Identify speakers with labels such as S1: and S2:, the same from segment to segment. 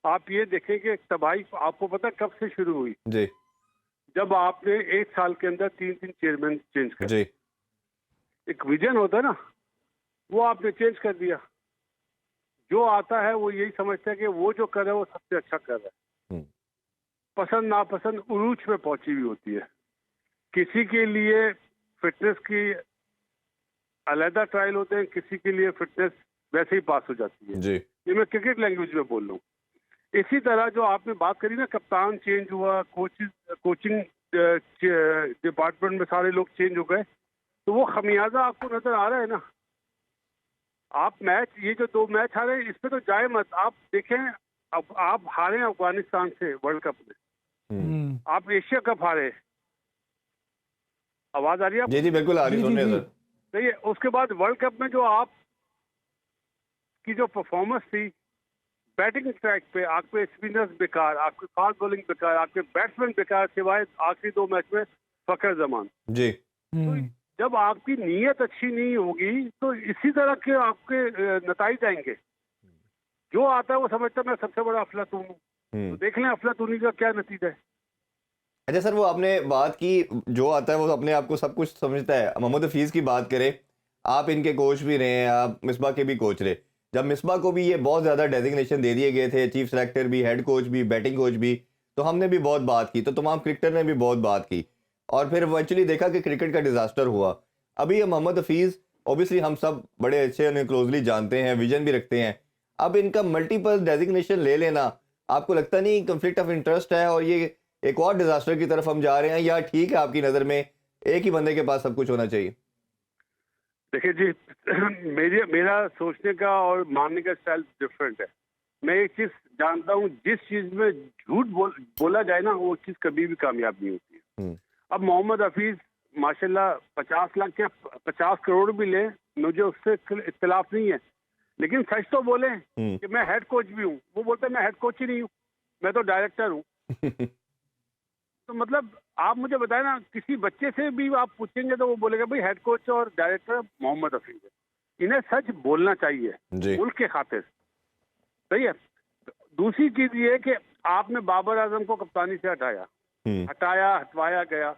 S1: आप ये देखें कि तबाही आपको पता कब से शुरू हुई?
S2: जी
S1: जब आपने 1 साल के अंदर 3 चेयरमैन चेंज कर
S2: जी
S1: एक विजन होता है ना, वो आपने चेंज कर दिया। जो आता है वो यही समझता है कि वो जो कर रहा है वो सबसे अच्छा कर रहा है।
S2: हम्म,
S1: पसंद नापसंद उरूज पे पहुंची हुई होती है। किसी के लिए फिटनेस की अलहदा ट्रायल होते हैं, किसी के लिए फिटनेस वैसे ही पास हो जाती है।
S2: जी
S1: ये मैं क्रिकेट लैंग्वेज में बोल रहा हूँ। इसी तरह जो आपने बात करी ना, कप्तान चेंज हुआ, कोचिंग डिपार्टमेंट में सारे लोग चेंज हो गए, तो वो खमियाजा आपको नजर आ रहा है ना। आप मैच, ये जो 2 मैच हारे, इस पे तो जाए मत। आप देखें, अब आप हारे अफगानिस्तान से वर्ल्ड कप में,
S2: हम्म,
S1: आप एशिया कप हारे। आवाज आ रही है
S2: जी
S1: आपको?
S2: जी बिल्कुल आ रही
S3: जी
S2: सुन
S3: जी
S2: रहे हैं
S3: जी।
S2: सर।
S1: सही है। उसके बाद वर्ल्ड कप में जो आपकी जो परफॉर्मेंस थी, बैटिंग ट्रैक पे आपके स्पिनर्स बेकार, आपके फास्ट बॉलिंग बेकार, आपके बैट्समैन बेकार, सिवाय आखिरी 2 मैच में फखर जमान।
S2: जी
S1: तो
S3: हम्म,
S1: जब आपकी नीयत अच्छी नहीं होगी तो इसी तरह के आपके नताइज आएंगे। जो आता है वो समझता है मैं सबसे बड़ा अफलातून हूँ। तो
S2: हम्म।
S1: देख लें अफलातूनी का क्या नतीजा है।
S2: अच्छा सर, वो आपने बात की, जो आता है वो अपने आप को सब कुछ समझता है। मोहम्मद हफीज़ की बात करें, आप इनके कोच भी रहे हैं, आप मिसबा के भी कोच रहे। जब मिसबा को भी ये बहुत ज़्यादा डेजिग्नेशन दे दिए गए थे, चीफ सेलेक्टर भी, हेड कोच भी, बैटिंग कोच भी, तो हमने भी बहुत बात की, तो तमाम क्रिकेटर ने भी बहुत बात की, और फिर एक्चुअली देखा कि क्रिकेट का डिज़ास्टर हुआ। अभी ये मोहम्मद हफीज़, ओबियसली हम सब बड़े अच्छे उन्हें क्लोजली जानते हैं, विजन भी रखते हैं। अब इनका मल्टीपल डेजिग्नेशन ले लेना, आपको लगता नहीं कंफ्लिक्ट ऑफ इंटरेस्ट है, और ये एक और डिजास्टर की तरफ हम जा रहे हैं, या ठीक है आपकी नज़र में एक ही बंदे के पास सब कुछ होना चाहिए?
S1: देखिए जी, मेरा सोचने का और मानने का स्टाइल डिफरेंट है। मैं एक चीज जानता हूँ, जिस चीज में बोला जाए ना, वो चीज कभी भी कामयाब नहीं होती है।
S2: हम्म,
S1: अब मोहम्मद हफीज माशाल्लाह 50 लाख या 50 करोड़ भी ले, मुझे उससे इख्तिलाफ नहीं है, लेकिन सच तो बोले
S2: हम्म।
S1: कि मैं हेड कोच भी हूँ। वो बोलते हैं मैं हेड कोच ही नहीं हूँ, मैं तो डायरेक्टर हूँ। तो मतलब आप मुझे बताएं ना, किसी बच्चे से भी आप पूछेंगे तो वो बोलेगा भाई हेड कोच और डायरेक्टर मोहम्मद हफीज है। इन्हें सच बोलना चाहिए
S2: जी
S1: मुल्क के खातिर। सही है। दूसरी चीज ये है कि आपने बाबर आजम को कप्तानी से हटाया,
S2: हम्म,
S1: हटवाया गया।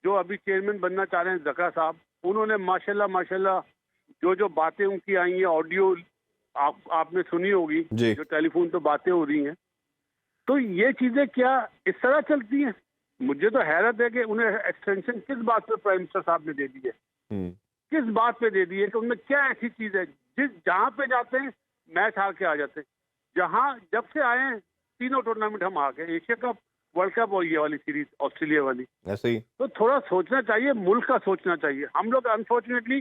S1: जो अभी चेयरमैन बनना चाह रहे हैं जका साहब, उन्होंने माशाल्लाह माशाल्लाह जो बातें उनकी आई हैं, ऑडियो आपने सुनी होगी,
S2: जी
S1: जो टेलीफोन पे बातें हो रही हैं, तो ये चीजें क्या इस तरह चलती हैं? मुझे तो हैरत है कि उन्हें एक्सटेंशन किस बात पे प्राइम मिनिस्टर साहब ने दे दी है,
S2: हम्म,
S1: किस बात पे दे दी है, कि उनमें क्या ऐसी चीज है जहां पे जाते हैं मैच हार के आ जाते हैं। जहां जब से आए हैं 3 टूर्नामेंट हम आ गए, एशिया कप, वर्ल्ड कप और ये वाली सीरीज ऑस्ट्रेलिया वाली।
S2: ऐसे ही।
S1: तो थोड़ा सोचना चाहिए, मुल्क का सोचना चाहिए। हम लोग अनफॉर्चुनेटली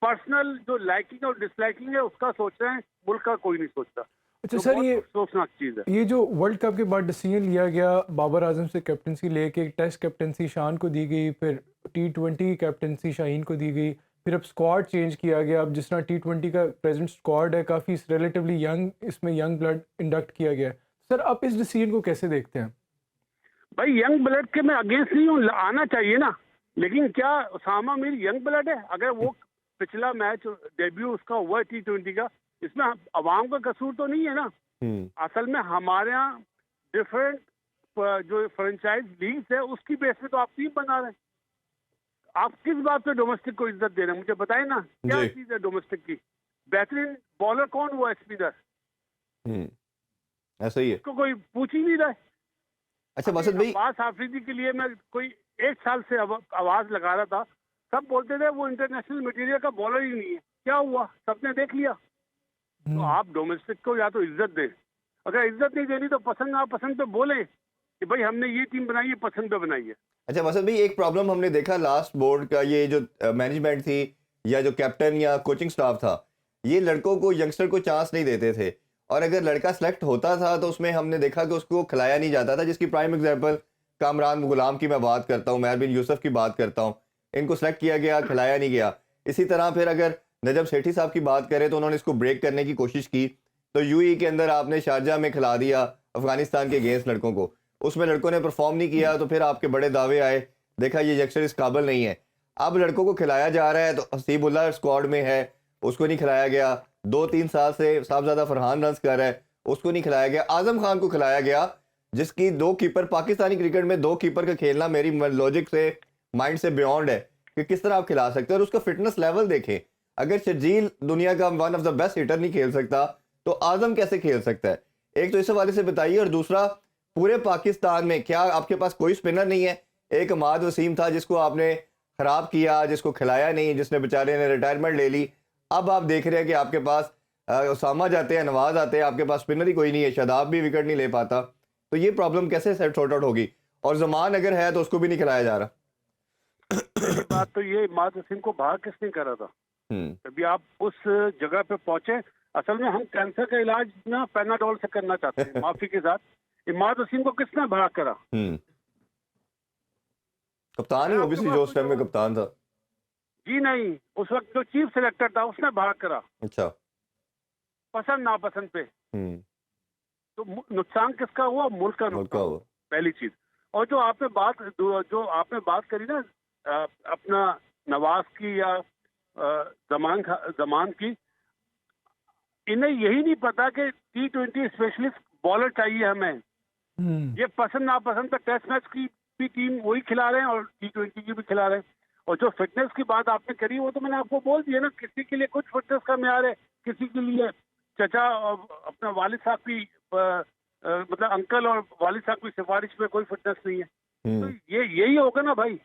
S1: पर्सनल जो लाइकिंग और डिसलाइकिंग है उसका सोच रहे हैं, मुल्क का कोई नहीं सोचता।
S3: अच्छा
S1: तो
S3: सर,
S1: बहुत
S3: ये
S1: सोचना चीज है।
S3: ये जो वर्ल्ड कप के बाद डिसीजन लिया गया बाबर आजम से कैप्टनसी लेके, टेस्ट कैप्टनसी शान को दी गई, फिर T20 कैप्टनसी शाहीन को दी गई, फिर अब स्क्वाड चेंज किया गया। अब जिस तरह T20 का प्रेजेंट स्क्वाड है काफ़ी रिलेटिवली यंग, इसमें यंग ब्लड इंडक्ट किया गया है। सर आप इस डिसीजन को कैसे देखते हैं?
S1: भाई यंग ब्लड के मैं अगेंस्ट नहीं हूँ, आना चाहिए ना, लेकिन क्या उसामा मीर यंग ब्लड है? अगर वो पिछला मैच डेब्यू उसका हुआ T20 का, इसमें अवाम का कसूर तो नहीं है ना।
S2: हम्म,
S1: असल में हमारे यहाँ डिफरेंट जो फ्रेंचाइज लीग्स है उसकी बेस पे तो आप टीम बना रहे हैं। आप किस बात पे डोमेस्टिक को इज्जत दे रहे हैं, मुझे बताएं ना, क्या
S2: जी
S1: चीज है डोमेस्टिक की? बेहतरीन बॉलर कौन हुआ स्पिनर?
S2: हम्म, ऐसा ही है।
S1: उसको कोई पूछ ही नहीं रहा है।
S2: अच्छा
S1: अभी
S2: मसद भाई,
S1: अब्बास हाफिजी के लिए मैं कोई 1 साल से आवाज लगा रहा था, सब बोलते थे वो इंटरनेशनल मटेरियल का बॉलर ही नहीं है। क्या हुआ? सबने देख लिया। तो आप डोमेस्टिक को या तो इज्जत दें, अगर इज्जत नहीं देनी तो पसंद नापसंद पे बोलें कि भाई हमने ये टीम बनाई है, पसंद पे बनाई है।
S2: अच्छा मसद भाई, एक प्रॉब्लम हमने देखा लास्ट बोर्ड का, ये जो मैनेजमेंट थी या जो कैप्टन या कोचिंग स्टाफ था, ये लड़कों को, यंगस्टर को चांस नहीं देते थे, और अगर लड़का सेलेक्ट होता था तो उसमें हमने देखा कि उसको खिलाया नहीं जाता था। जिसकी प्राइम एग्जांपल कामरान गुलाम की मैं बात करता हूँ, महर बिन यूसुफ की बात करता हूँ। इनको सेलेक्ट किया गया, खिलाया नहीं गया। इसी तरह फिर अगर नजम सेठी साहब की बात करें तो उन्होंने इसको ब्रेक करने की कोशिश की, तो यूएई के अंदर आपने शारजा में खिला दिया अफगानिस्तान के अगेंस्ट लड़कों को, उसमें लड़कों ने परफॉर्म नहीं किया, तो फिर आपके बड़े दावे आए, देखा ये यंगस्टर इस काबिल नहीं है। अब लड़कों को खिलाया जा रहा है, तो हसीबुल्लाह स्क्वाड में है, उसको नहीं खिलाया गया। 2-3 साल से साहबजादा फरहान रन कर रहा है, उसको नहीं खिलाया गया। आजम खान को खिलाया गया, जिसकी 2 कीपर, पाकिस्तानी क्रिकेट में 2 कीपर का खेलना मेरी लॉजिक से, माइंड से बियॉन्ड है कि किस तरह आप खिला सकते हैं। और उसका फिटनेस लेवल देखें, अगर शर्जील दुनिया का one of the best hitter नहीं खेल सकता तो आजम कैसे खेल सकता है? एक तो इस हवाले से बताइए। और दूसरा, पूरे पाकिस्तान में क्या आपके पास कोई स्पिनर नहीं है? एक अहमद वसीम था जिसको आपने खराब किया, जिसको खिलाया नहीं, जिसने बेचारे ने रिटायरमेंट ले ली। अब आप देख रहे हैं कि आपके पास उसामा जाते हैं, नवाज आते हैं, आपके पास स्पिनर ही कोई नहीं है, शादाब भी विकेट नहीं ले पाता। तो ये प्रॉब्लम कैसे सॉर्ट आउट होगी? और जमान अगर है तो उसको भी नहीं खिलाया जा रहा।
S1: बात तो ये, इमाद वसीम को बाहर किसने करा था? अभी आप उस जगह पे पहुंचे। असल में हम कैंसर का इलाज ना पैनाडोल से करना चाहते हैं, माफी के साथ। इमाद वसीम को किसने बाहर करा?
S2: कप्तान ही ओबीसी जो उस टाइम में कप्तान था।
S1: जी नहीं, उस वक्त जो चीफ सिलेक्टर था उसने बाहर करा।
S2: अच्छा।
S1: पसंद नापसंद पे। तो नुकसान किसका हुआ? मुल्क का नुकसान हुआ, पहली चीज। और जो आपने बात करी ना अपना नवाज की या जमान की, इन्हें यही नहीं पता कि T20 स्पेशलिस्ट बॉलर चाहिए हमें। ये पसंद नापसंद पे टेस्ट मैच की भी टीम वही खिला रहे हैं और T20 की भी खिला रहे हैं। और जो फिटनेस की बात आपने करी वो तो मैंने आपको बोल दिया ना, किसी के लिए कुछ फिटनेस का म्यार है, किसी के लिए चचा और अपना वालिद साहब की मतलब अंकल और वालिद साहब की सिफारिश में कोई फिटनेस नहीं है। तो ये यही होगा ना भाई।